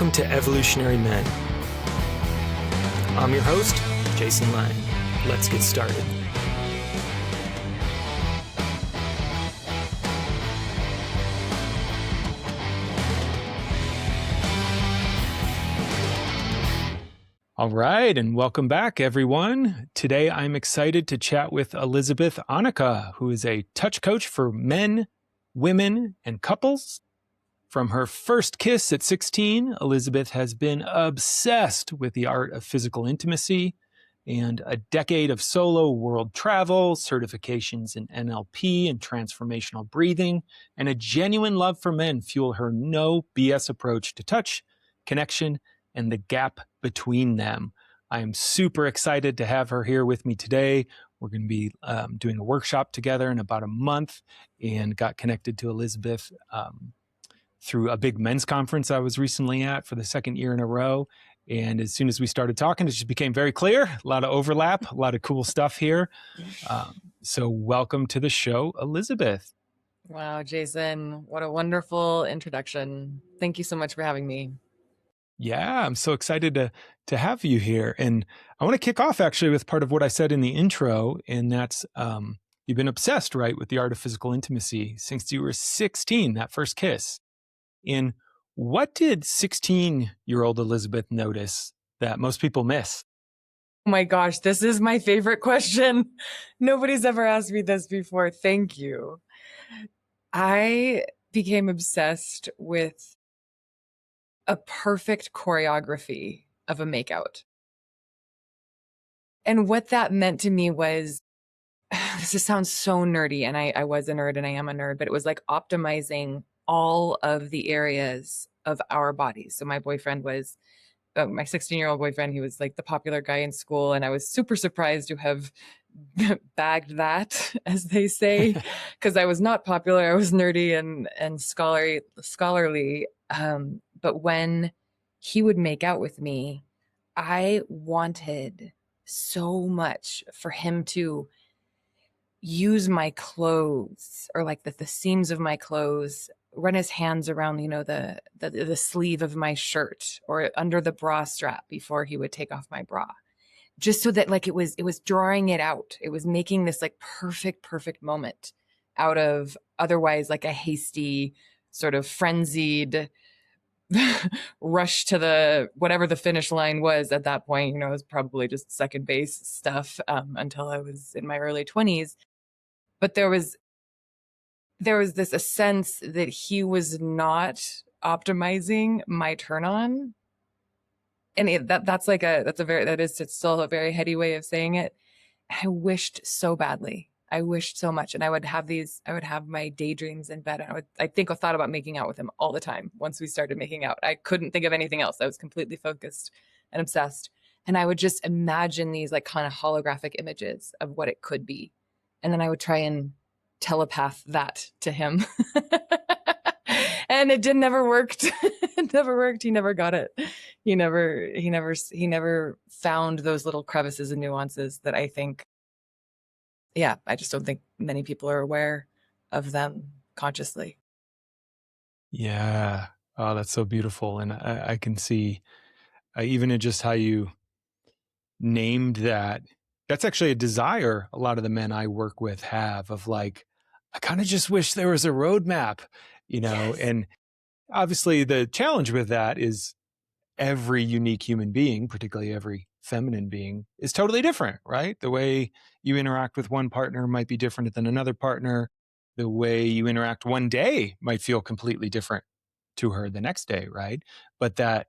Welcome to Evolutionary Men. I'm your host, Jason Lang. Let's get started. All right, and welcome back, everyone. Today, I'm excited to chat with Elizabeth Anneka, who is a touch coach for men, women, and couples. From her first kiss at 16, Elizabeth has been obsessed with the art of physical intimacy, and a decade of solo world travel, certifications in NLP and transformational breathing, and a genuine love for men fuel her no BS approach to touch, connection, and the gap between them. I am super excited to have her here with me today. We're going to be doing a workshop together in about a month, and got connected to Elizabeth through a big men's conference I was recently at for the second year in a row. And as soon as we started talking, it just became very clear, a lot of overlap, a lot of cool stuff here. So welcome to the show, Elizabeth. Wow, Jason, what a wonderful introduction. Thank you so much for having me. Yeah, I'm so excited to have you here. And I want to kick off actually with part of what I said in the intro, and that's you've been obsessed, right, with the art of physical intimacy since you were 16, that first kiss. And what did 16-year-old Elizabeth notice that most people miss? Oh my gosh, this is my favorite question. Nobody's ever asked me this before. Thank you. I became obsessed with a perfect choreography of a makeout. And what that meant to me was, this sounds so nerdy, and I was a nerd and I am a nerd, but it was like optimizing all of the areas of our bodies. So my boyfriend was, my 16-year-old boyfriend, he was like the popular guy in school, and I was super surprised to have bagged that, as they say, because I was not popular. I was nerdy and scholarly. But when he would make out with me, I wanted so much for him to use my clothes, or like the seams of my clothes, run his hands around, the sleeve of my shirt or under the bra strap before he would take off my bra, just so that like it was drawing it out. It was making this like perfect moment out of otherwise like a hasty, sort of frenzied rush to the whatever the finish line was at that point. It was probably just second base stuff until I was in my early 20s. But there was a sense that he was not optimizing my turn on. And it's still a very heady way of saying it. I wished so badly. I wished so much. And I would have my daydreams in bed. I thought about making out with him all the time. Once we started making out, I couldn't think of anything else. I was completely focused and obsessed. And I would just imagine these like kind of holographic images of what it could be. And then I would try and telepath that to him. And it never worked. It never worked. He never got it. He never found those little crevices and nuances that I think, I just don't think many people are aware of them consciously. Yeah. Oh, that's so beautiful. And I can see even in just how you named that, that's actually a desire a lot of the men I work with have, of like, I kind of just wish there was a roadmap, Yes. And obviously the challenge with that is every unique human being, particularly every feminine being, is totally different, right? The way you interact with one partner might be different than another partner. The way you interact one day might feel completely different to her the next day, right? But that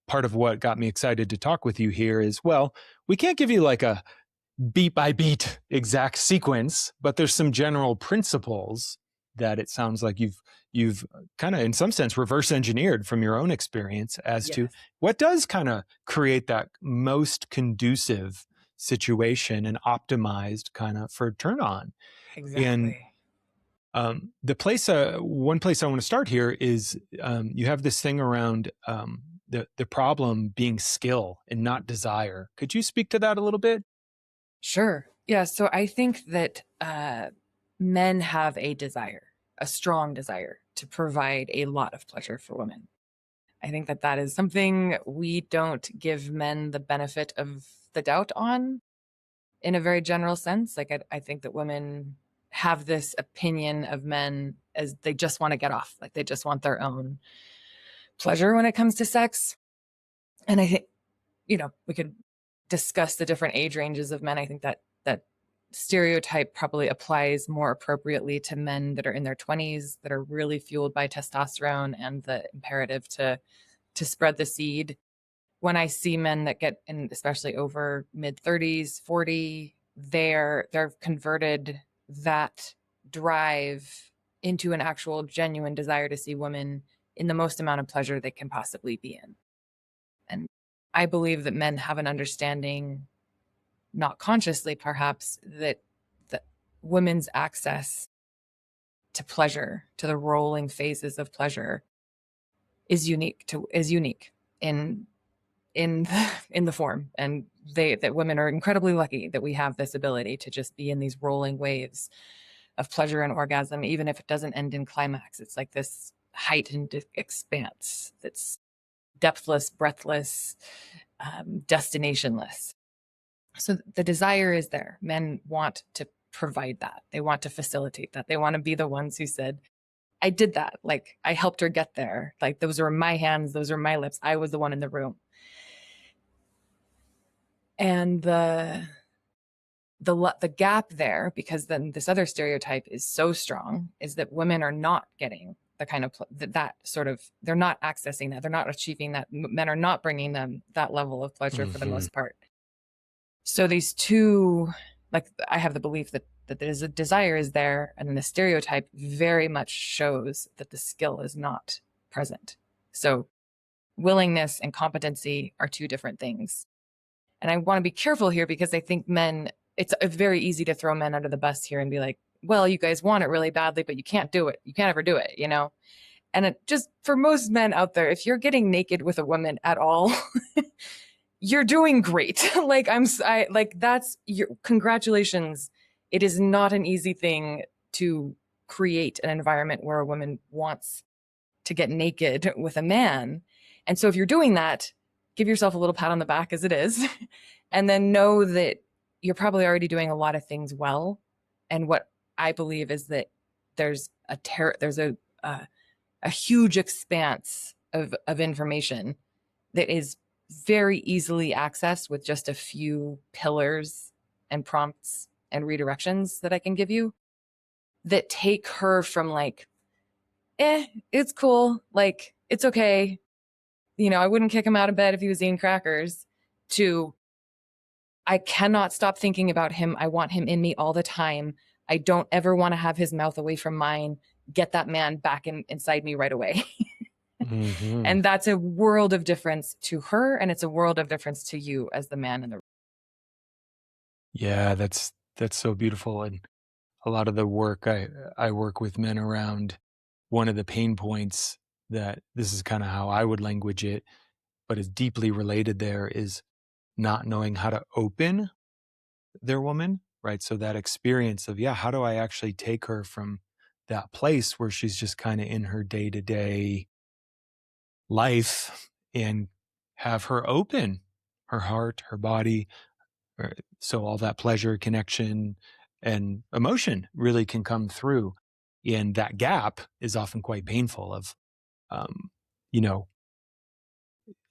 part of what got me excited to talk with you here is, well, we can't give you like a beat by beat exact sequence, but there's some general principles that it sounds like you've kind of in some sense reverse engineered from your own experience as to what does kind of create that most conducive situation and optimized kind of for turn on. Exactly. And one place I want to start here is you have this thing around the problem being skill and not desire. Could you speak to that a little bit? Sure. Yeah. So I think that men have a strong desire to provide a lot of pleasure for women. I think that that is something we don't give men the benefit of the doubt on in a very general sense. Like, I think that women have this opinion of men as they just want to get off, like they just want their own pleasure when it comes to sex. And I think, we could discuss the different age ranges of men. I think that that stereotype probably applies more appropriately to men that are in their 20s, that are really fueled by testosterone and the imperative to spread the seed. When I see men that get in, especially over mid 30s, 40, they've converted that drive into an actual genuine desire to see women in the most amount of pleasure they can possibly be in. And I believe that men have an understanding, not consciously perhaps, that women's access to pleasure, to the rolling phases of pleasure, is unique in in the form. And that women are incredibly lucky that we have this ability to just be in these rolling waves of pleasure and orgasm, even if it doesn't end in climax. It's like this heightened expanse that's depthless, breathless, destinationless. So the desire is there. Men want to provide that. They want to facilitate that. They want to be the ones who said, I did that. Like, I helped her get there. Like, those are my hands. Those are my lips. I was the one in the room. And the gap there, because then this other stereotype is so strong, is that women are not getting the kind of that sort of, they're not accessing that, they're not achieving that, men are not bringing them that level of pleasure for the most part. So these two, like, I have the belief that there's a desire is there, and then the stereotype very much shows that the skill is not present. So willingness and competency are two different things. And I want to be careful here, because I think it's very easy to throw men under the bus here and be like, well, you guys want it really badly, but you can't do it. You can't ever do it, And just for most men out there, if you're getting naked with a woman at all, you're doing great. That's your congratulations. It is not an easy thing to create an environment where a woman wants to get naked with a man. And so if you're doing that, give yourself a little pat on the back as it is, and then know that you're probably already doing a lot of things well. And what I believe is that there's a huge expanse of information that is very easily accessed with just a few pillars and prompts and redirections that I can give you, that take her from like, it's cool, like, it's okay, I wouldn't kick him out of bed if he was eating crackers, to I cannot stop thinking about him. I want him in me all the time. I don't ever want to have his mouth away from mine. Get that man back inside me right away. Mm-hmm. And that's a world of difference to her, and it's a world of difference to you as the man in the room. Yeah, that's so beautiful. And a lot of the work I work with men around, one of the pain points, that this is kind of how I would language it, but is deeply related there, is not knowing how to open their woman, right? So that experience of, how do I actually take her from that place where she's just kind of in her day-to-day life, and have her open her heart, her body, so all that pleasure, connection, and emotion really can come through. And that gap is often quite painful of, um, you know,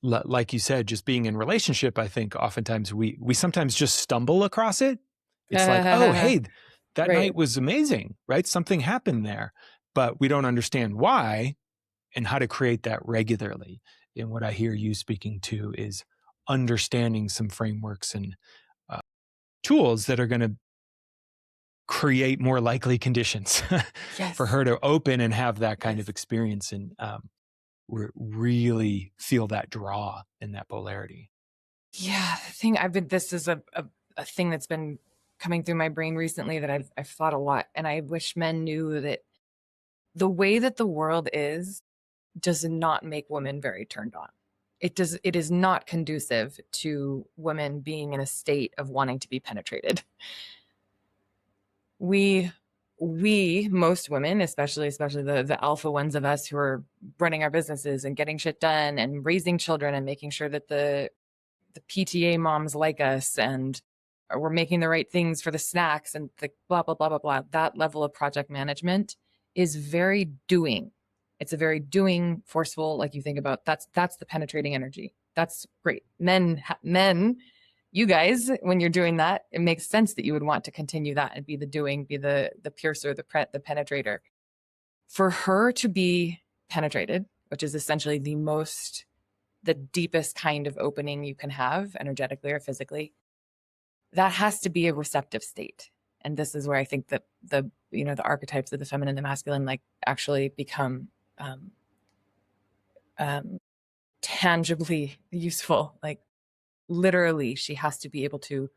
like you said, just being in relationship. I think oftentimes we sometimes just stumble across it. It's like, oh, hey, that Right. night was amazing, right? Something happened there, but we don't understand why and how to create that regularly. And what I hear you speaking to is understanding some frameworks and uh, tools that are going to create more likely conditions for Yes. her to open and have that kind Yes. of experience, and really feel that draw and that polarity. Yeah. This is a thing that's been coming through my brain recently, that I've thought a lot. And I wish men knew that the way that the world is does not make women very turned on. It is not conducive to women being in a state of wanting to be penetrated. We most women, especially the alpha ones of us who are running our businesses and getting shit done and raising children and making sure that the PTA moms like us and we're making the right things for the snacks and the blah blah blah blah blah. That level of project management is very doing. It's a very doing, forceful. Like you think about that's the penetrating energy. That's great. Men, you guys, when you're doing that, it makes sense that you would want to continue that and be the doing, be the piercer, the penetrator. For her to be penetrated, which is essentially the deepest kind of opening you can have energetically or physically, that has to be a receptive state. And this is where I think that the archetypes of the feminine and the masculine like actually become um, um, tangibly useful. Like literally, she has to be able to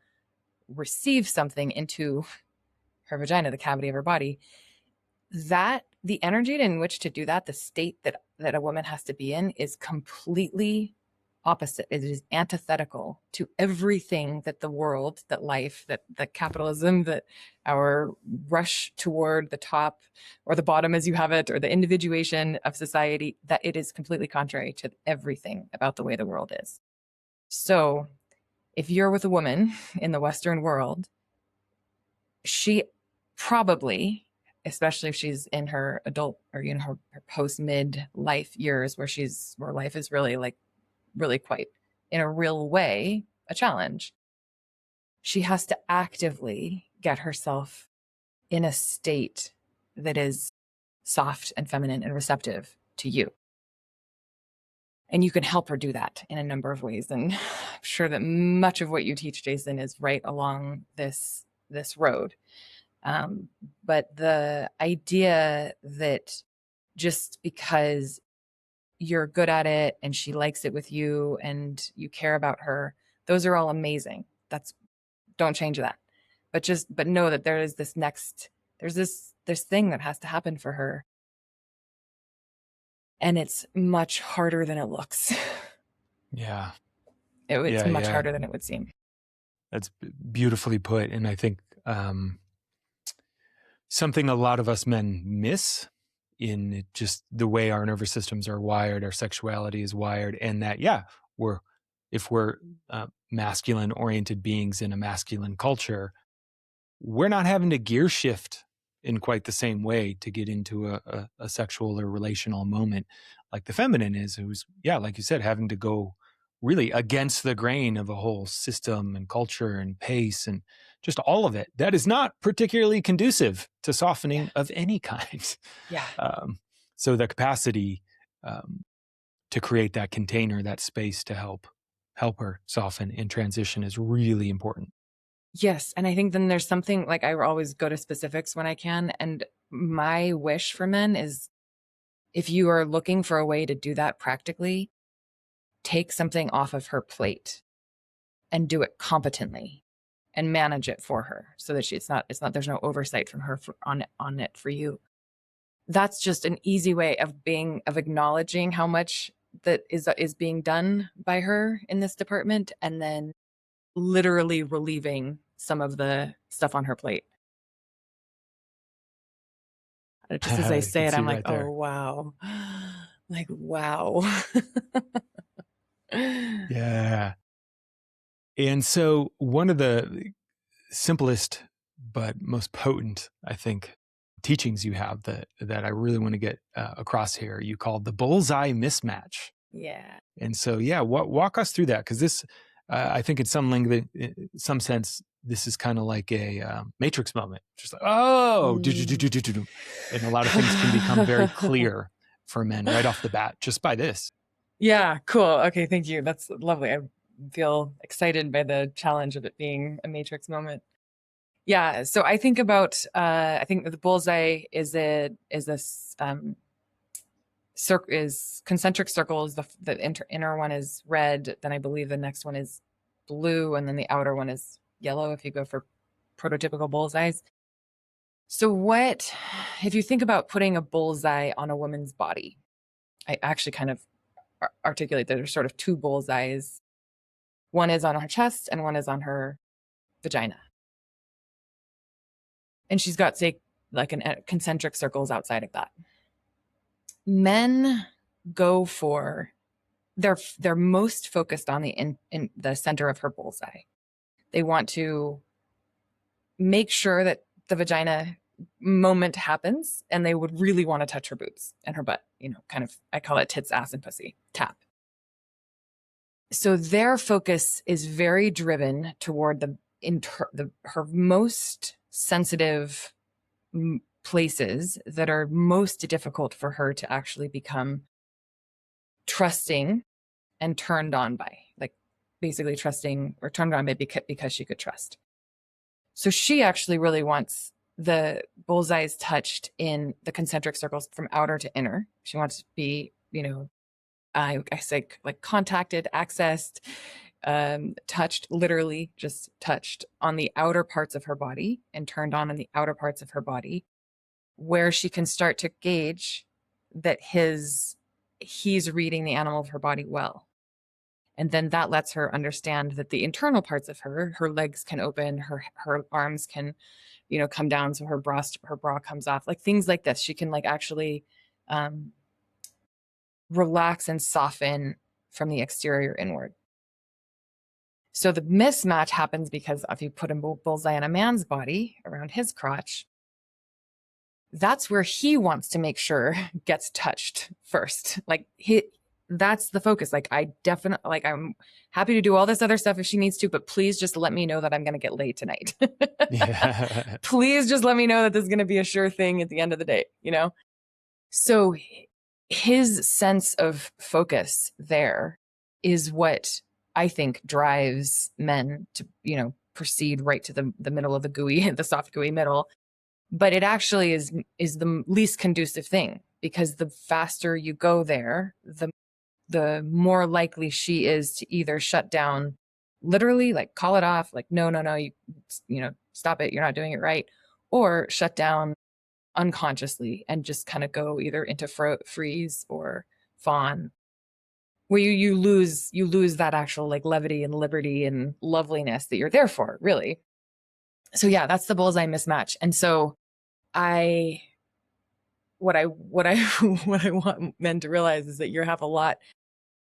receive something into her vagina, the cavity of her body. That the energy in which to do that, the state that a woman has to be in, is completely opposite. It is antithetical to everything that the world, that life, that capitalism, that our rush toward the top or the bottom as you have it, or the individuation of society, that it is completely contrary to everything about the way the world is. So if you're with a woman in the Western world, she probably, especially if she's in her adult or her post mid life years where life is really like really quite in a real way a challenge, she has to actively get herself in a state that is soft and feminine and receptive to you. And you can help her do that in a number of ways. And I'm sure that much of what you teach, Jason, is right along this road. But the idea that just because you're good at it and she likes it with you and you care about her, those are all amazing. Don't change that. But know that there's this thing that has to happen for her. And it's much harder than it looks. Yeah. It's Yeah. much Yeah. harder than it would seem. That's beautifully put. And I think something a lot of us men miss in just the way our nervous systems are wired, our sexuality is wired, and that, yeah, if we're masculine oriented beings in a masculine culture, we're not having to gear shift in quite the same way to get into a sexual or relational moment like the feminine is, who's, yeah, like you said, having to go really against the grain of a whole system and culture and pace and just all of it. That is not particularly conducive to Yeah. softening of any kind. Yeah. So the capacity to create that container, that space to help her soften in transition is really important. Yes. And I think then there's something like I always go to specifics when I can. And my wish for men is if you are looking for a way to do that practically, take something off of her plate and do it competently and manage it for her so that there's no oversight from her on it for you. That's just an easy way of acknowledging how much that is being done by her in this department, and then literally relieving some of the stuff on her plate. Just as I I say can it, see I'm like, right oh there. wow. Like wow. Yeah. And so one of the simplest but most potent, I think, teachings you have that I really want to get across here, you called the bullseye mismatch. Yeah. And so, yeah, walk us through that, because this, I think, in some sense, this is kind of like a matrix moment, just like, oh, Mm. and a lot of things can become very clear for men right off the bat just by this. Yeah, cool. Okay, thank you. That's lovely. I feel excited by the challenge of it being a matrix moment. Yeah, so I think the bullseye is concentric circles. The inner one is red, then I believe the next one is blue, and then the outer one is yellow if you go for prototypical bullseyes. So what if you think about putting a bullseye on a woman's body? I actually kind of articulate that there's sort of two bullseyes. One is on her chest and one is on her vagina. And she's got, say, like an concentric circles outside of that. Men go for they're most focused on in the center of her bullseye. They want to make sure that the vagina moment happens, and they would really want to touch her boobs and her butt, kind of, I call it tits, ass, and pussy tap. So their focus is very driven toward her most sensitive places that are most difficult for her to actually become trusting and turned on by, like basically trusting or turned on by because she could trust. So she actually really wants the bullseyes touched in the concentric circles from outer to inner. She wants to be, I say like contacted, accessed, touched, literally just touched on the outer parts of her body and turned on the outer parts of her body, where she can start to gauge that he's reading the animal of her body well. And then that lets her understand that the internal parts of her legs can open, her arms can, come down, so her bra comes off, like things like this. She can like actually relax and soften from the exterior inward. So the mismatch happens because if you put a bullseye on a man's body around his crotch, that's where he wants to make sure gets touched first. Like that's the focus. Like I'm happy to do all this other stuff if she needs to, but please just let me know that I'm going to get laid tonight. Yeah. Please just let me know that this is going to be a sure thing at the end of the day, So his sense of focus there is what I think drives men to, proceed right to the middle of the gooey, the soft gooey middle. But it actually is the least conducive thing, because the faster you go there, the more likely she is to either shut down, literally, like call it off, like no, you stop it, you're not doing it right, or shut down unconsciously and just kind of go either into freeze or fawn, where you lose that actual like levity and liberty and loveliness that you're there for, really. So yeah, that's the bullseye mismatch. And so I what I what I want men to realize is that you have a lot.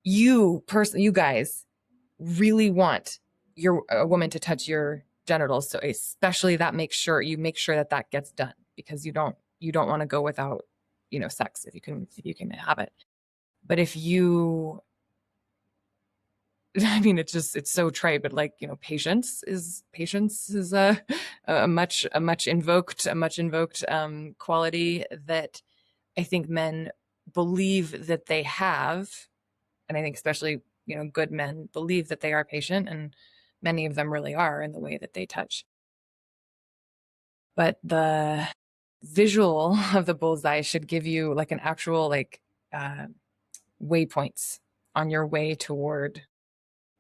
You guys really want a woman to touch your genitals, so especially that make sure that gets done, because you don't want to go without sex if you can have it. But if you I mean, it's so trite, but like, patience is a much invoked quality that I think men believe that they have. And I think especially, good men believe that they are patient, and many of them really are in the way that they touch. But the visual of the bullseye should give you like an actual waypoints on your way toward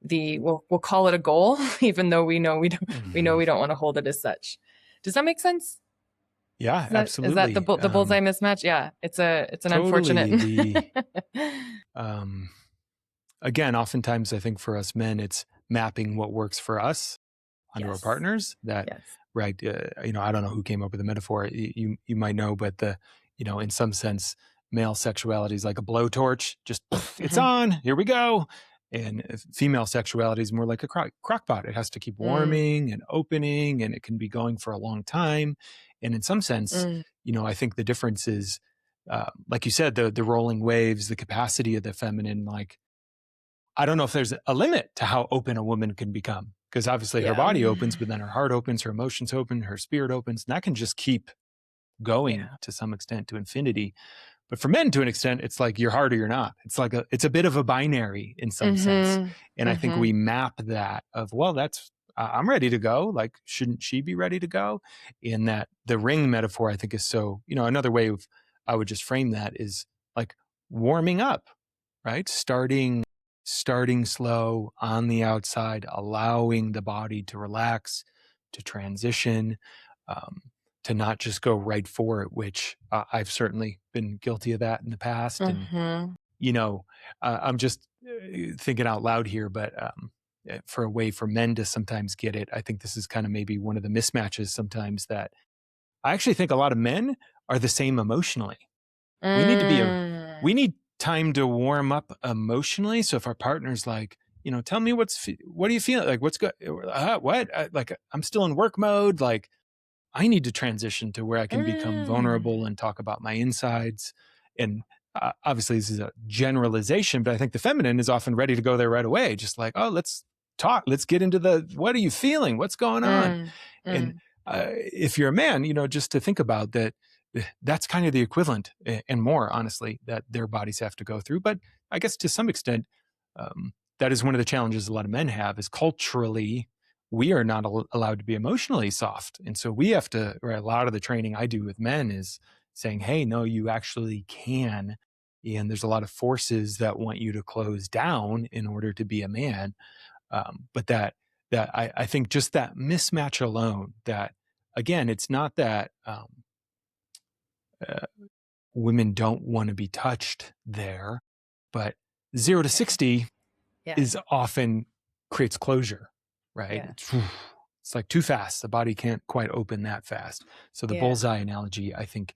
we'll call it a goal, even though we know we don't want to hold it as such. Does that make sense? Yeah, Is that the absolutely. bullseye mismatch? Yeah, it's an Totally. unfortunate. Um, again, oftentimes I think for us men, it's mapping what works for us onto our Yes. partners. That Yes. right? I don't know who came up with the metaphor. You might know, but in some sense, male sexuality is like a blowtorch. Just it's Mm-hmm. on. Here we go. And female sexuality is more like a crock pot. It has to keep warming and opening, and it can be going for a long time. And in some sense, I think the difference is, like you said, the rolling waves, the capacity of the feminine. Like, I don't know if there's a limit to how open a woman can become, because obviously her Yeah. body opens, but then her heart opens, her emotions open, her spirit opens, and that can just keep going Yeah. to some extent to infinity. But for men, to an extent, it's like you're hard or you're not. It's a bit of a binary in some sense. Mm-hmm. And I think Mm-hmm. we map that of, well, that's, I'm ready to go. Like, shouldn't she be ready to go? In that the ring metaphor, I think is so, another way of, I would just frame that is like warming up, right? Starting slow on the outside, allowing the body to relax, to transition, um, to not just go right for it, which I've certainly been guilty of that in the past. And, Mm-hmm. I'm just thinking out loud here, but for a way for men to sometimes get it, I think this is kind of maybe one of the mismatches sometimes, that I actually think a lot of men are the same emotionally. We need to be we Mm, need time to warm up emotionally. So if our partner's like, tell me what are you feeling? Like, what's good? What? Like, I'm still in work mode. Like, I need to transition to where I can become mm, vulnerable and talk about my insides. And obviously, this is a generalization, but I think the feminine is often ready to go there right away. Just like, oh, let's talk. Let's get into what are you feeling? What's going on? mm, And mm, if you're a man, just to think about that, that's kind of the equivalent and more, honestly, that their bodies have to go through. But I guess to some extent, that is one of the challenges a lot of men have is culturally we are not allowed to be emotionally soft. And so we have to, or a lot of the training I do with men is saying, hey, no, you actually can. And there's a lot of forces that want you to close down in order to be a man. But I think just that mismatch alone, that again, it's not that uh, women don't want to be touched there, but 0 to 60 yeah, is often creates closure, right? yeah, It's like too fast. The body can't quite open that fast. So the yeah. bullseye analogy, I think,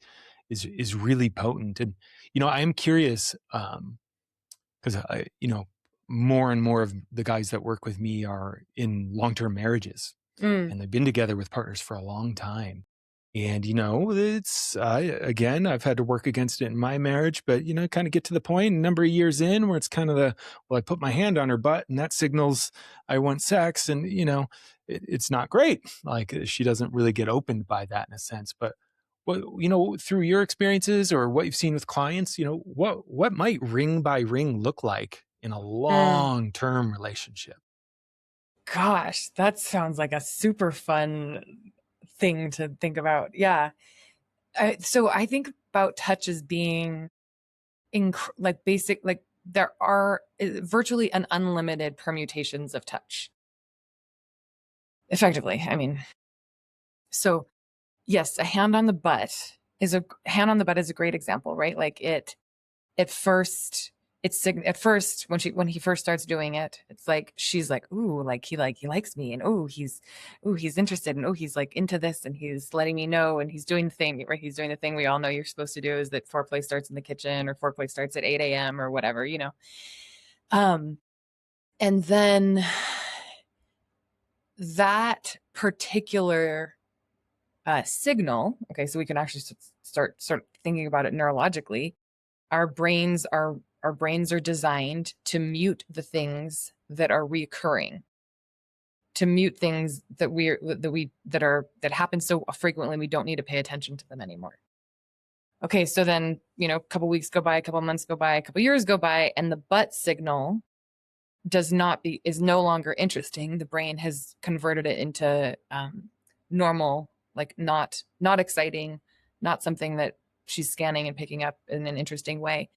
is really potent. And I am curious because more and more of the guys that work with me are in long-term marriages, Mm, and they've been together with partners for a long time. And, it's, again, I've had to work against it in my marriage, but, kind of get to the point a number of years in where it's kind of well, I put my hand on her butt and that signals I want sex. And, it's not great. Like she doesn't really get opened by that in a sense. But through your experiences or what you've seen with clients, what might ring by ring look like in a mm. long-term relationship? Gosh, that sounds like a super fun thing to think about. Yeah. So I think about touch as being like basic, like there are virtually an unlimited permutations of touch. Effectively, I mean, so yes, a hand on the butt is a great example, right? Like it at first at first when he first starts doing it, it's like she's like, ooh, like he likes me, and ooh, he's interested, and oh, he's like into this, and he's letting me know, and he's doing the thing, right? He's doing the thing we all know you're supposed to do, is that foreplay starts in the kitchen, or foreplay starts at 8 a.m. or whatever, um and then that particular signal, okay, so we can actually start thinking about it neurologically. Our brains are designed to mute the things that are recurring, to mute things that happen so frequently we don't need to pay attention to them anymore. Okay, so then, a couple weeks go by, a couple months go by, a couple years go by, and the butt signal is no longer interesting. The brain has converted it into normal, like not exciting, not something that she's scanning and picking up in an interesting way.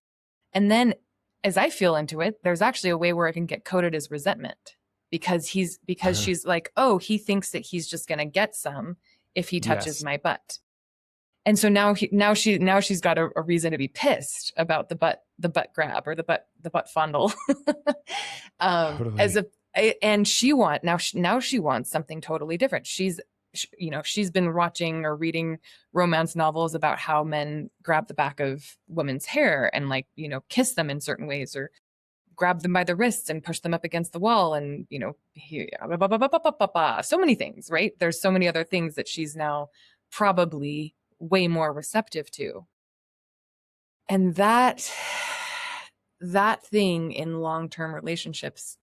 And then as I feel into it, there's actually a way where it can get coded as resentment, because she's like, oh, he thinks that he's just going to get some if he touches Yes, my butt. And so now she's got a reason to be pissed about the butt grab, or the butt fondle. As totally. a and she wants something totally different. She's been watching or reading romance novels about how men grab the back of women's hair and, like, kiss them in certain ways, or grab them by the wrists and push them up against the wall, and so many things, right? There's so many other things that she's now probably way more receptive to. And that thing in long-term relationships,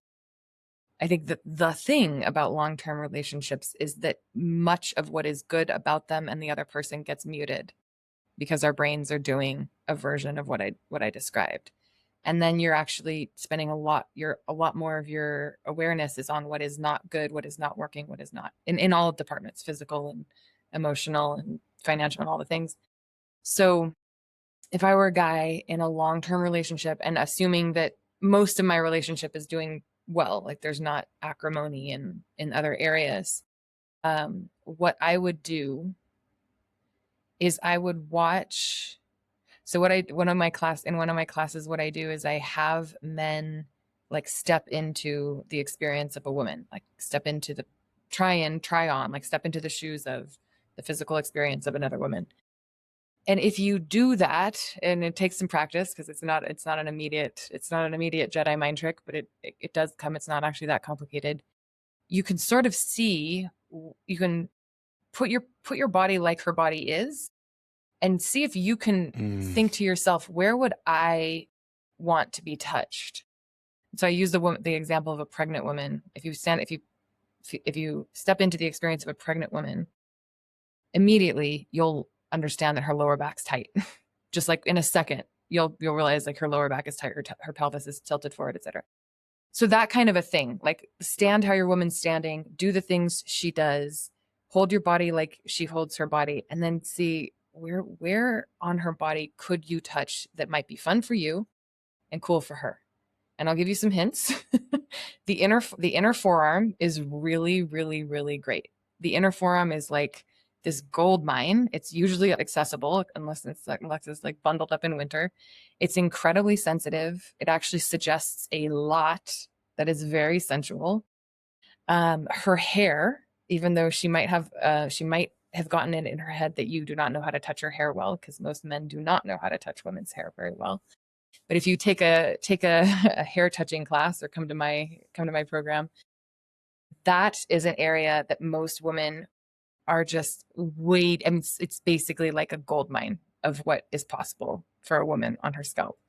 I think that the thing about long-term relationships is that much of what is good about them and the other person gets muted, because our brains are doing a version of what I described. And then you're actually spending a lot more of your awareness is on what is not good, what is not working, what is not, in all departments, physical and emotional and financial and all the things. So if I were a guy in a long-term relationship, and assuming that most of my relationship is doing well, like there's not acrimony in other areas, what I would do is I would watch. So one of my classes, what I do is I have men like step into the experience of a woman, like step into the try on, like step into the shoes of the physical experience of another woman. And if you do that, and it takes some practice because it's not an immediate Jedi mind trick, but it does come. It's not actually that complicated. You can sort of see, you can put your body like her body is, and see if you can Mm. think to yourself, where would I want to be touched? So I use the example of a pregnant woman. If you step into the experience of a pregnant woman, immediately you'll understand that her lower back's tight. Just like in a second, you'll realize like her lower back is tight, her pelvis is tilted forward, etc. So that kind of a thing, like stand how your woman's standing, do the things she does, hold your body like she holds her body, and then see where on her body could you touch that might be fun for you and cool for her. And I'll give you some hints. The inner forearm is really, really, really great. The inner forearm is like this gold mine. It's usually accessible unless it's like bundled up in winter. It's incredibly sensitive. It actually suggests a lot that is very sensual. Her hair, even though she might have gotten it in her head that you do not know how to touch her hair well, because most men do not know how to touch women's hair very well. But if you take a hair touching class or come to my program, that is an area that most women are just I mean, it's basically like a gold mine of what is possible for a woman on her scalp.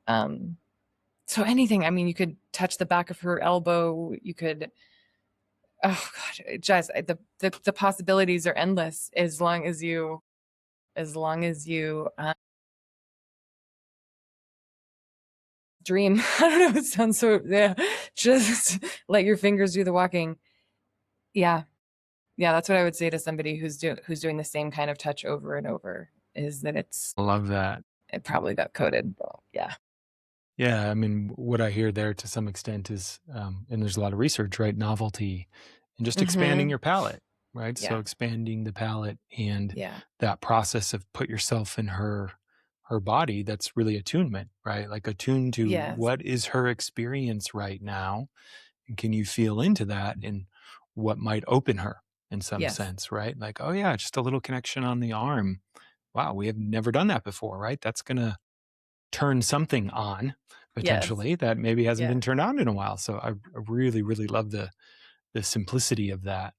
So anything, I mean, you could touch the back of her elbow. You could, oh God, just the possibilities are endless as long as you dream. I don't know. It sounds so, yeah. Just let your fingers do the walking. Yeah. Yeah. That's what I would say to somebody who's doing the same kind of touch over and over, is that I love that. it probably got coded. But yeah. Yeah, I mean, what I hear there to some extent is, and there's a lot of research, right? Novelty and just expanding Mm-hmm. your palate, right? So Yeah. expanding the palate and Yeah. that process of put yourself in her body, that's really attunement, right? Like attuned to Yes. what is her experience right now, and can you feel into that and what might open her in some Yes. sense, right? Like, oh yeah, just a little connection on the arm. Wow, we have never done that before, right? That's gonna turn something on Yes. potentially that maybe hasn't Yeah. been turned on in a while. So I really, really love the simplicity of that.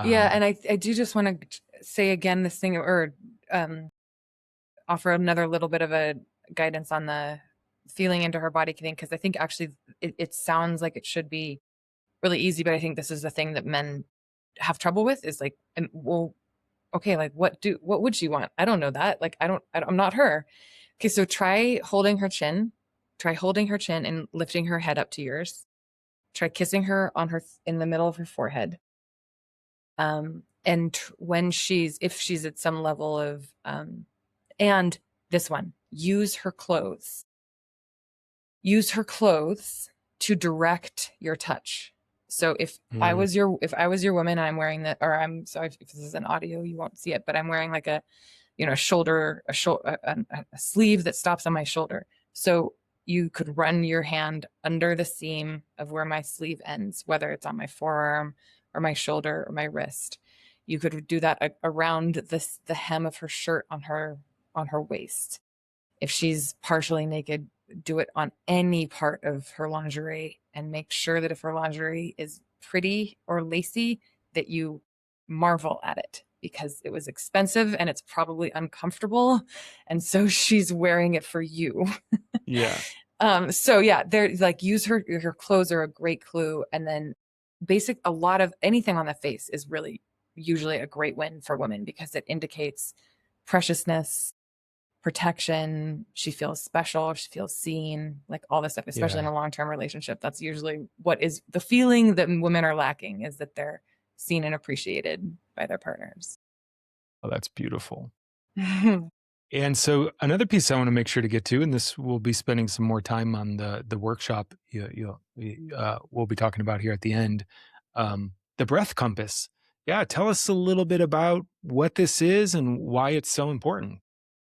Yeah. Um, And I do just want to say again this thing, or um, offer another little bit of a guidance on the feeling into her body thing, because I think actually it sounds like it should be really easy, but I think this is the thing that men have trouble with, is like, and well, okay, like what would she want? I don't know that. Like I'm not her. Okay, so try holding her chin and lifting her head up to yours. Try kissing her on her in the middle of her forehead. And if she's at some level of and this one, use her clothes to direct your touch. So mm, if I was your woman and I'm wearing that, or I'm sorry if this is an audio, you won't see it, but I'm wearing like a, a sleeve that stops on my shoulder. So you could run your hand under the seam of where my sleeve ends, whether it's on my forearm or my shoulder or my wrist. You could do that around the hem of her shirt on her waist. If she's partially naked, do it on any part of her lingerie, and make sure that if her lingerie is pretty or lacy, that you marvel at it, because it was expensive and it's probably uncomfortable. And so she's wearing it for you. yeah, So yeah, they're like, use her clothes are a great clue. And then a lot of anything on the face is really usually a great win for women, because it indicates preciousness, protection. She feels special. She feels seen, like all this stuff, especially in yeah. a long-term relationship. That's usually what is the feeling that women are lacking, is that they're seen and appreciated by their partners. Oh, that's beautiful. And so another piece I want to make sure to get to, and this we'll be spending some more time on the workshop we'll be talking about here at the end, the breath compass. Yeah, tell us a little bit about what this is and why it's so important.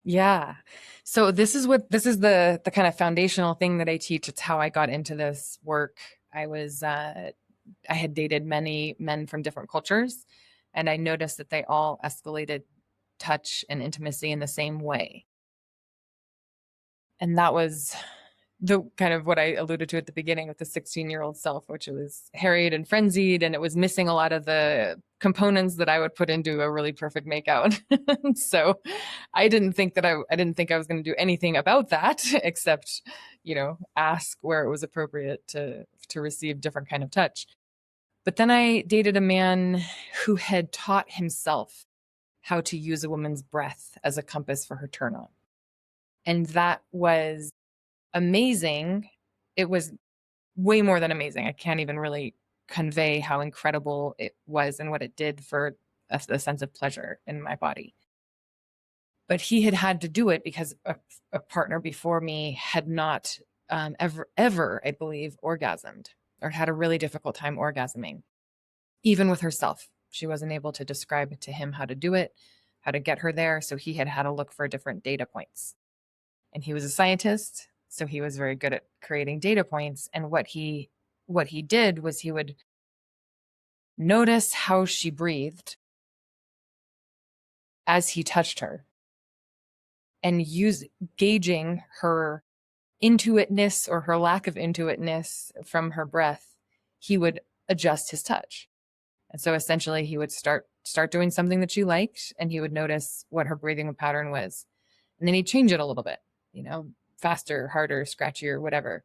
Yeah. So this is the kind of foundational thing that I teach. It's how I got into this work. I had dated many men from different cultures. And I noticed that they all escalated touch and intimacy in the same way. And that was the kind of what I alluded to at the beginning with the 16-year-old self, which was harried and frenzied, and it was missing a lot of the components that I would put into a really perfect makeout. So I didn't think I was going to do anything about that except, ask where it was appropriate to receive different kind of touch. But then I dated a man who had taught himself how to use a woman's breath as a compass for her turn on. And that was amazing. It was way more than amazing. I can't even really convey how incredible it was and what it did for a sense of pleasure in my body. But he had to do it because a partner before me had not ever, I believe, orgasmed or had a really difficult time orgasming, even with herself. She wasn't able to describe to him how to do it, how to get her there. So he had to look for different data points. And he was a scientist, so he was very good at creating data points. And what he did was he would notice how she breathed as he touched her and use gauging her intuitiveness or her lack of intuitiveness from her breath. He would adjust his touch. And so essentially he would start doing something that she liked, and he would notice what her breathing pattern was. And then he'd change it a little bit, faster, harder, scratchier, whatever.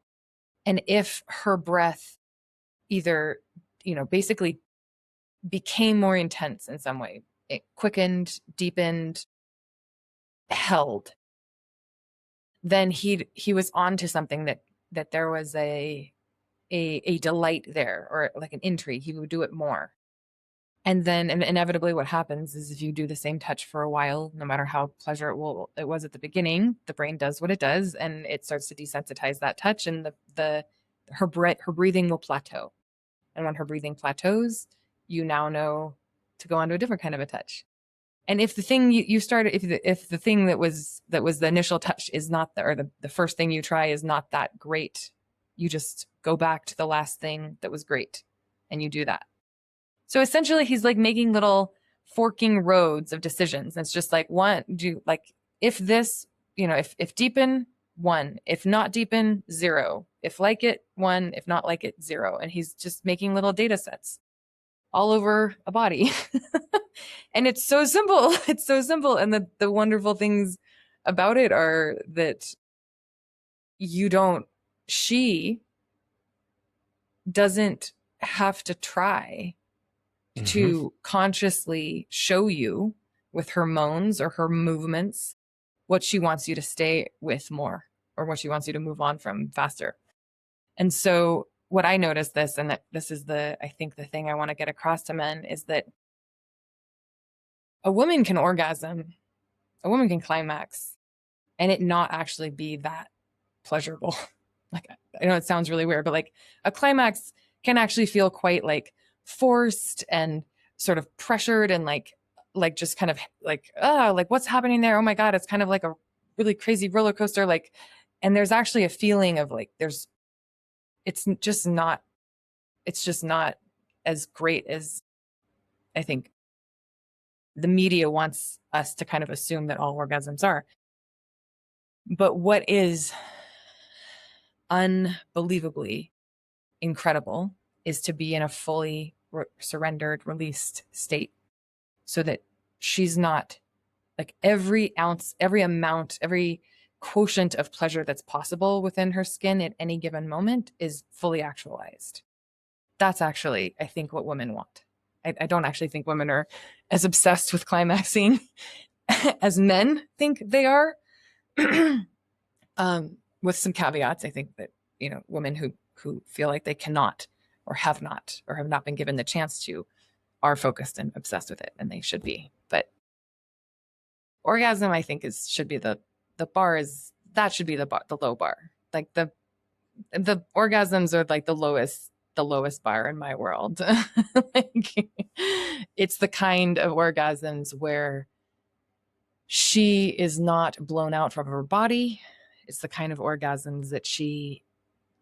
And if her breath either, basically became more intense in some way, it quickened, deepened, held, then he was onto something that there was a delight there, or like an intrigue. He would do it more. And then inevitably what happens is if you do the same touch for a while, no matter how pleasurable it was at the beginning, the brain does what it does and it starts to desensitize that touch, and her breathing will plateau. And when her breathing plateaus, you now know to go on to a different kind of a touch. And if the thing you started, if the thing that was the initial touch is not the first thing you try is not that great, you just go back to the last thing that was great and you do that. So essentially he's like making little forking roads of decisions. And it's just like, if this, if deepen, 1, if not deepen, 0, if like it, 1, if not like it, 0. And he's just making little data sets all over a body. And it's so simple. It's so simple. And the wonderful things about it are that she doesn't have to try to consciously show you with her moans or her movements what she wants you to stay with more, or what she wants you to move on from faster. And so what I noticed this, and that this is I think the thing I want to get across to men, is that a woman can orgasm, a woman can climax, and it not actually be that pleasurable. Like, I know it sounds really weird, but like a climax can actually feel quite like forced and sort of pressured and like just kind of like what's happening there? Oh my God, it's kind of like a really crazy roller coaster. Like, and there's actually a feeling of like it's just not as great as I think the media wants us to kind of assume that all orgasms are. But what is unbelievably incredible is to be in a fully surrendered, released state, so that she's not like every ounce, every amount, every quotient of pleasure that's possible within her skin at any given moment is fully actualized. That's actually, I think, what women want. I don't actually think women are as obsessed with climaxing as men think they are. With some caveats, I think that, women who feel like they cannot or have not been given the chance to are focused and obsessed with it, and they should be. But orgasm, I think, should be the bar should be the low bar. Like the orgasms are like the lowest bar in my world. Like, it's the kind of orgasms where she is not blown out from her body. It's the kind of orgasms that she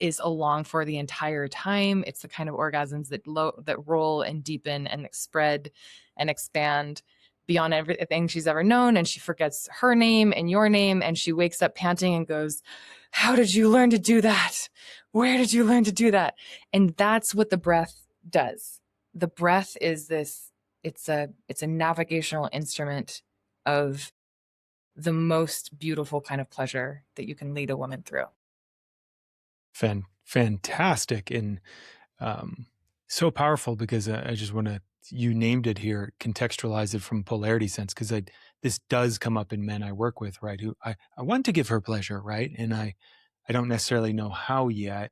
is along for the entire time. It's the kind of orgasms that roll and deepen and spread and expand beyond everything she's ever known. And she forgets her name and your name. And she wakes up panting and goes, how did you learn to do that? Where did you learn to do that? And that's what the breath does. The breath is this, it's a navigational instrument of the most beautiful kind of pleasure that you can lead a woman through. Fantastic. And so powerful, because I just want to, you named it here, contextualize it from polarity sense, because this does come up in men I work with, right? Who I want to give her pleasure, right? And I don't necessarily know how yet.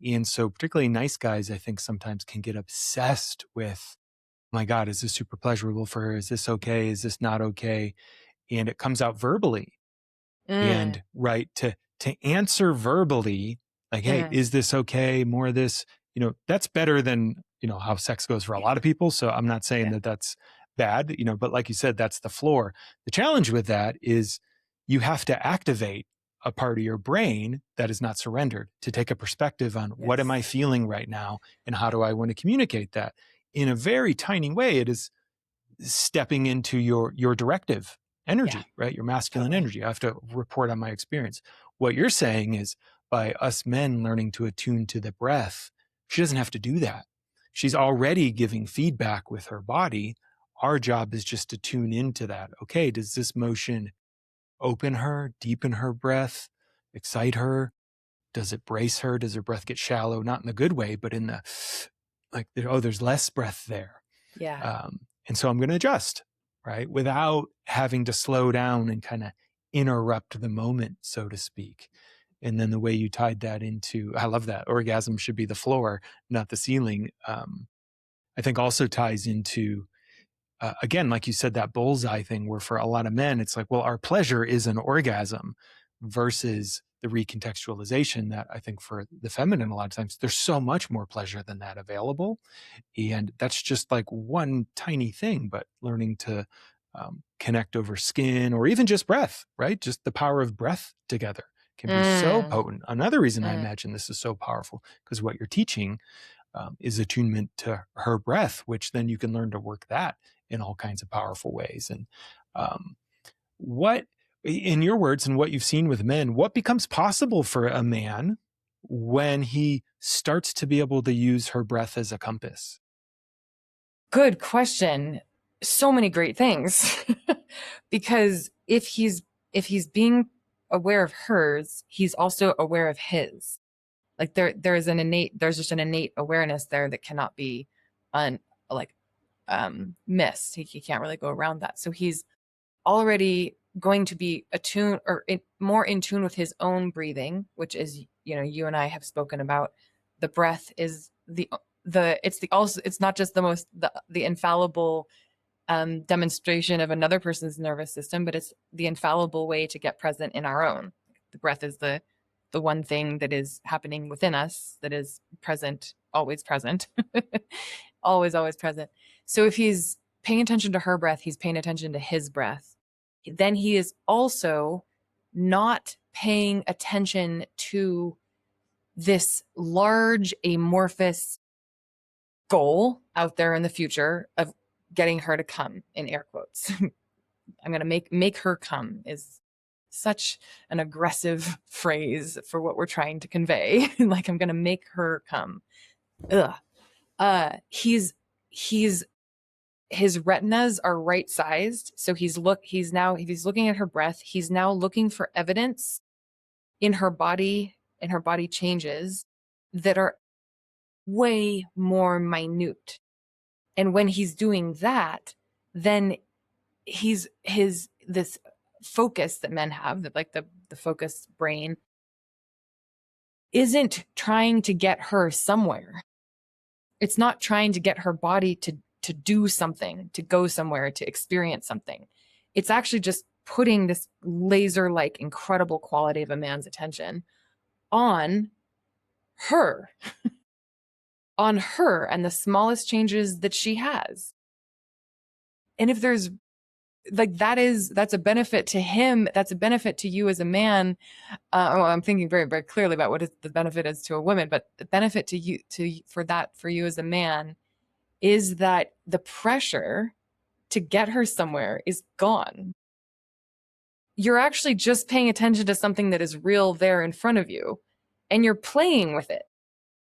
And so particularly nice guys, I think sometimes can get obsessed with, oh my God, is this super pleasurable for her? Is this okay? Is this not okay? And it comes out verbally. Mm, And right, to answer verbally, like, hey, mm, is this okay? More of this, that's better than, how sex goes for a yeah, lot of people. So I'm not saying yeah, that that's bad, but like you said, that's the floor. The challenge with that is you have to activate a part of your brain that is not surrendered, to take a perspective on what am I yes, feeling right now and how do I want to communicate that. In a very tiny way, it is stepping into your directive yeah, energy, right? Your masculine totally. energy. I have to report on my experience. What you're saying is, by us men learning to attune to the breath, she doesn't have to do that. She's already giving feedback with her body. Our job is just to tune into that. Okay, does this motion open her, deepen her breath, excite her? Does it brace her? Does her breath get shallow? Not in the good way, but in the like, there's less breath there. Yeah. And so I'm going to adjust, right? Without having to slow down and kind of interrupt the moment, so to speak. And then the way you tied that into, I love that, orgasm should be the floor, not the ceiling. I think also ties into, again, like you said, that bullseye thing, where for a lot of men, it's like, well, our pleasure is an orgasm, versus the recontextualization that I think for the feminine, a lot of times there's so much more pleasure than that available. And that's just like one tiny thing, but learning to connect over skin or even just breath, right? Just the power of breath together can be so Mm, potent. Another reason I mm. imagine this is so powerful, because what you're teaching is attunement to her breath, which then you can learn to work that in all kinds of powerful ways. And um, what, in your words and what you've seen with men, what becomes possible for a man when he starts to be able to use her breath as a compass? Good question. So many great things. Because if he's being aware of hers, he's also aware of his. Like there's just an innate awareness there that cannot be un like missed. He can't really go around that. So he's already going to be attuned or more in tune with his own breathing, which is, you and I have spoken about. The breath is it's not just the infallible demonstration of another person's nervous system, but it's the infallible way to get present in our own. The breath is the one thing that is happening within us that is present, always present, always present. So if he's paying attention to her breath, he's paying attention to his breath. Then he is also not paying attention to this large amorphous goal out there in the future of getting her to come, in air quotes. I'm going to make her come is such an aggressive phrase for what we're trying to convey. Like, I'm going to make her come. Ugh. He's his retinas are right sized. So if he's looking at her breath, he's now looking for evidence in her body changes that are way more minute. And when he's doing that, then his this focus that men have, that like the focused brain, isn't trying to get her somewhere. It's not trying to get her body to do something, to go somewhere, to experience something. It's actually just putting this laser like incredible quality of a man's attention on her, on her and the smallest changes that she has. And if there's like that's a benefit to him. That's a benefit to you as a man. Well, I'm thinking very, very clearly about what the benefit is to a woman, but the benefit to you, for you as a man, is that the pressure to get her somewhere is gone. You're actually just paying attention to something that is real there in front of you, and you're playing with it.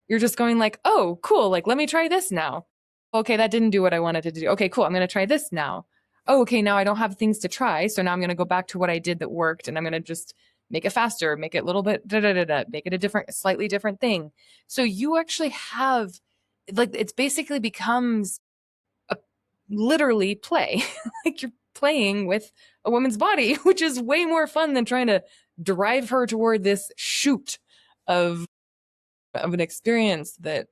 You're just going like, oh, cool. Like, let me try this now. Okay, that didn't do what I wanted to do. Okay, cool. I'm going to try this now. Oh, okay, now I don't have things to try. So now I'm going to go back to what I did that worked, and I'm going to just make it faster, make it a little bit, make it a slightly different thing. So you actually have, like, it's basically becomes a literally play. Like you're playing with a woman's body, which is way more fun than trying to drive her toward this shoot of an experience that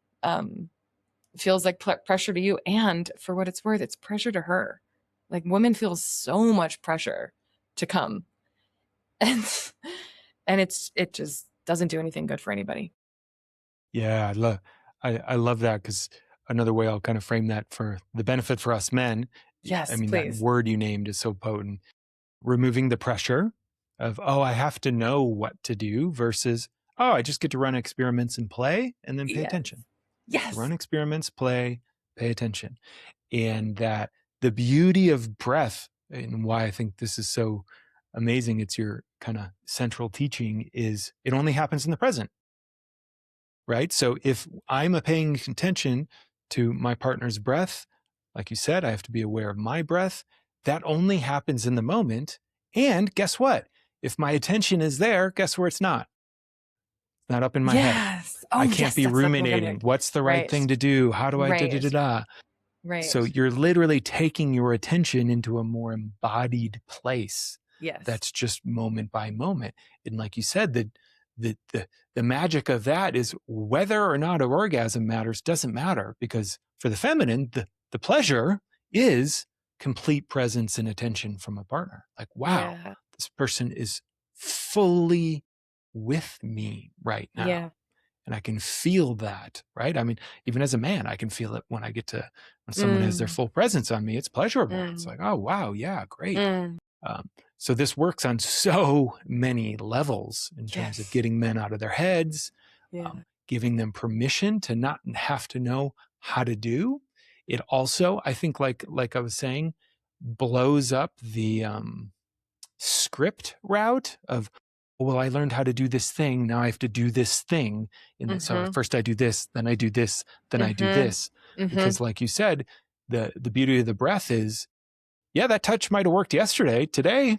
feels like pressure to you. And for what it's worth, it's pressure to her. Like women feel so much pressure to come, and it just doesn't do anything good for anybody. Yeah, I love that, because another way I'll kind of frame that for the benefit for us men, I Yes, mean, that please. word you named is so potent. Removing the pressure of, oh, I have to know what to do, versus, oh, I just get to run experiments and play and then pay Yes. attention. Yes. Run experiments, play, pay attention. And that the beauty of breath, and why I think this is so amazing, it's your kind of central teaching, is it only happens in the present, right? So if I'm paying attention to my partner's breath, like you said, I have to be aware of my breath. That only happens in the moment. And guess what? If my attention is there, guess where it's not? It's not up in my head. Yes. I Oh, can't yes. be That's the word I'm ruminating. like. What's the right Right. thing to do? How do I da da da Right. da? So Right. you're literally taking your attention into a more embodied place Yes. that's just moment by moment. And like you said, the, the, the magic of that is whether or not an orgasm matters doesn't matter, because for the feminine, the pleasure is complete presence and attention from a partner. Like, wow, Yeah. this person is fully with me right now. Yeah. And I can feel that, right? I mean, even as a man, I can feel it when when someone has their Mm. full presence on me. It's pleasurable. It's Mm. like, oh, wow, yeah, great. Mm. So this works on so many levels in terms of Yes. getting men out of their heads, Yeah. giving them permission to not have to know how to do. It also, I think, like I was saying, blows up the script route of, well, I learned how to do this thing, now I have to do this thing. And so Mm-hmm. first I do this, then I do this, then I do Mm-hmm. this. Mm-hmm. Because like you said, the beauty of the breath is, yeah, that touch might have worked yesterday. Today,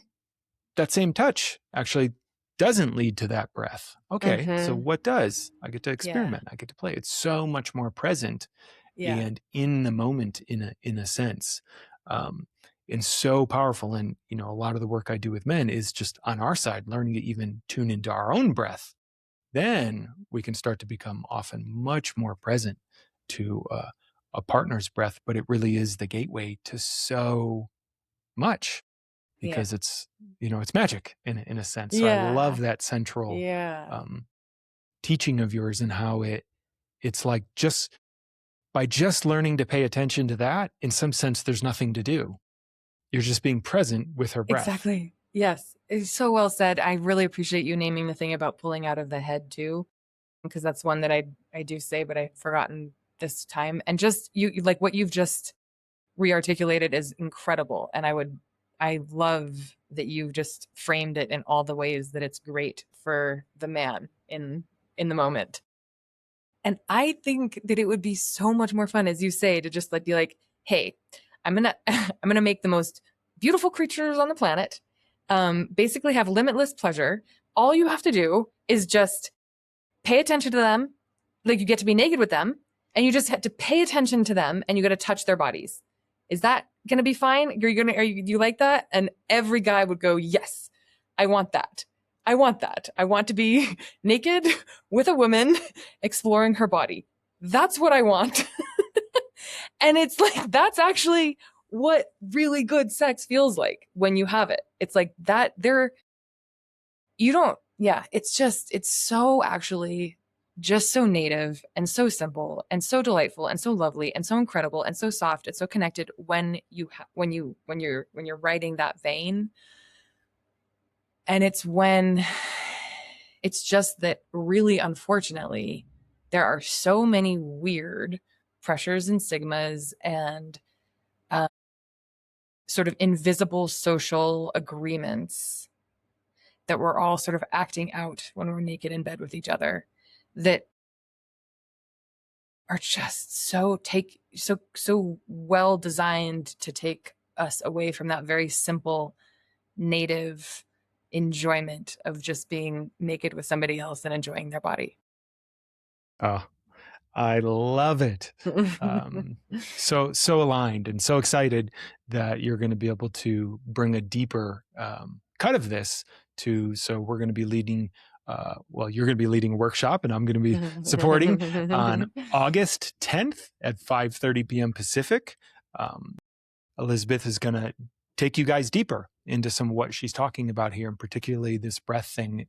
that same touch actually doesn't lead to that breath. Okay, so Mm-hmm. what does? I get to Yeah. experiment. I get to play. It's so much more present Yeah. and in the moment, in a sense, um, and so powerful. And a lot of the work I do with men is just on our side, learning to even tune into our own breath. Then we can start to become often much more present to a partner's breath. But it really is the gateway to so much, Yeah. because it's magic in a sense. So I love Yeah. that central Yeah. um, teaching of yours, and how it's like, just by just learning to pay attention to that, in some sense, there's nothing to do. You're just being present with her breath. Exactly. Yes. It's so well said. I really appreciate you naming the thing about pulling out of the head too, because that's one that I do say, but I've forgotten this time. And just like what you've just rearticulated is incredible. And I love that you've just framed it in all the ways that it's great for the man in the moment. And I think that it would be so much more fun, as you say, to just like be like, hey, I'm gonna make the most beautiful creatures on the planet, basically have limitless pleasure. All you have to do is just pay attention to them. Like you get to be naked with them, and you just have to pay attention to them, and you got to touch their bodies. Is that gonna be fine? You like that? And every guy would go, yes, I want that. I want that. I want to be naked with a woman exploring her body. That's what I want. And it's like, that's actually what really good sex feels like when you have it. It's like that you don't, yeah, it's so actually just so native and so simple and so delightful and so lovely and so incredible and so soft and so connected when you're riding that vein. And it's just that really, unfortunately, there are so many weird pressures and stigmas and uh, sort of invisible social agreements that we're all sort of acting out when we're naked in bed with each other that are just so well designed to take us away from that very simple native enjoyment of just being naked with somebody else and enjoying their body. Oh, I love it. So aligned and so excited that you're going to be able to bring a deeper cut of this to. So we're going to be leading. Well, you're going to be leading a workshop, and I'm going to be supporting on August 10th at 5:30 p.m. Pacific. Elizabeth is going to take you guys deeper into some of what she's talking about here, and particularly this breath thing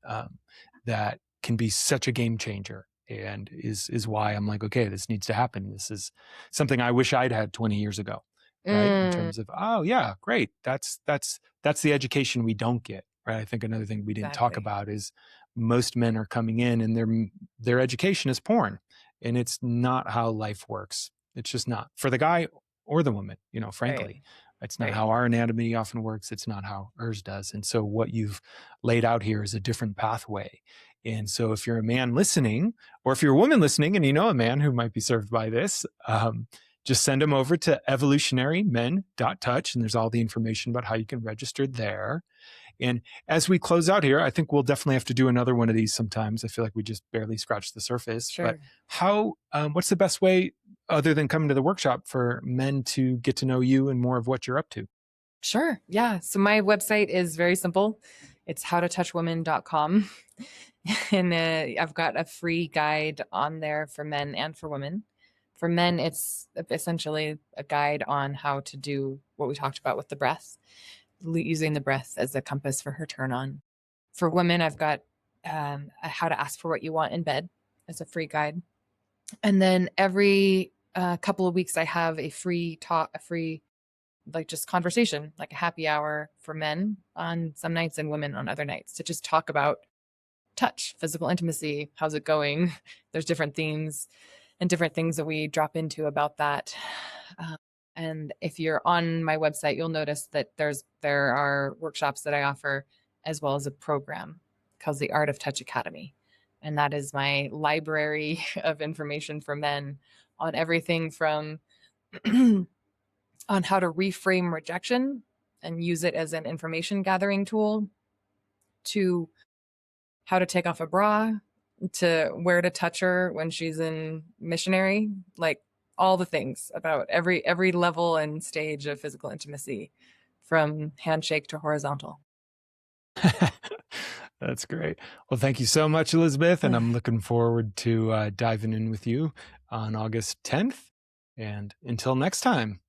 that can be such a game changer, and is why I'm like, okay, this needs to happen. This is something I wish I'd had 20 years ago, right? In terms of, oh yeah, great. That's the education we don't get, right? I think another thing we didn't talk about is most men are coming in and their education is porn, and it's not how life works. It's just not for the guy or the woman, frankly. Right. It's not how our anatomy often works. It's not how hers does. And so what you've laid out here is a different pathway. And so if you're a man listening, or if you're a woman listening and you know a man who might be served by this, just send them over to evolutionarymen.touch, and there's all the information about how you can register there. And as we close out here, I think we'll definitely have to do another one of these sometimes. I feel like we just barely scratched the surface. Sure. But what's the best way, other than coming to the workshop, for men to get to know you and more of what you're up to? Sure. Yeah. So my website is very simple. It's howtotouchwomen.com. And I've got a free guide on there for men and for women. For men, it's essentially a guide on how to do what we talked about with the breath, using the breath as a compass for her turn on. For women, I've got how to ask for what you want in bed as a free guide. And then every couple of weeks, I have a free like just conversation, like a happy hour for men on some nights and women on other nights, to just talk about touch, physical intimacy. How's it going? There's different themes and different things that we drop into about that. And if you're on my website, you'll notice that there are workshops that I offer, as well as a program called the Art of Touch Academy. And that is my library of information for men on everything from on how to reframe rejection and use it as an information gathering tool, to how to take off a bra, to where to touch her when she's in missionary, like all the things about every level and stage of physical intimacy, from handshake to horizontal. That's great. Well, thank you so much, Elizabeth. And I'm looking forward to diving in with you on August 10th. And until next time.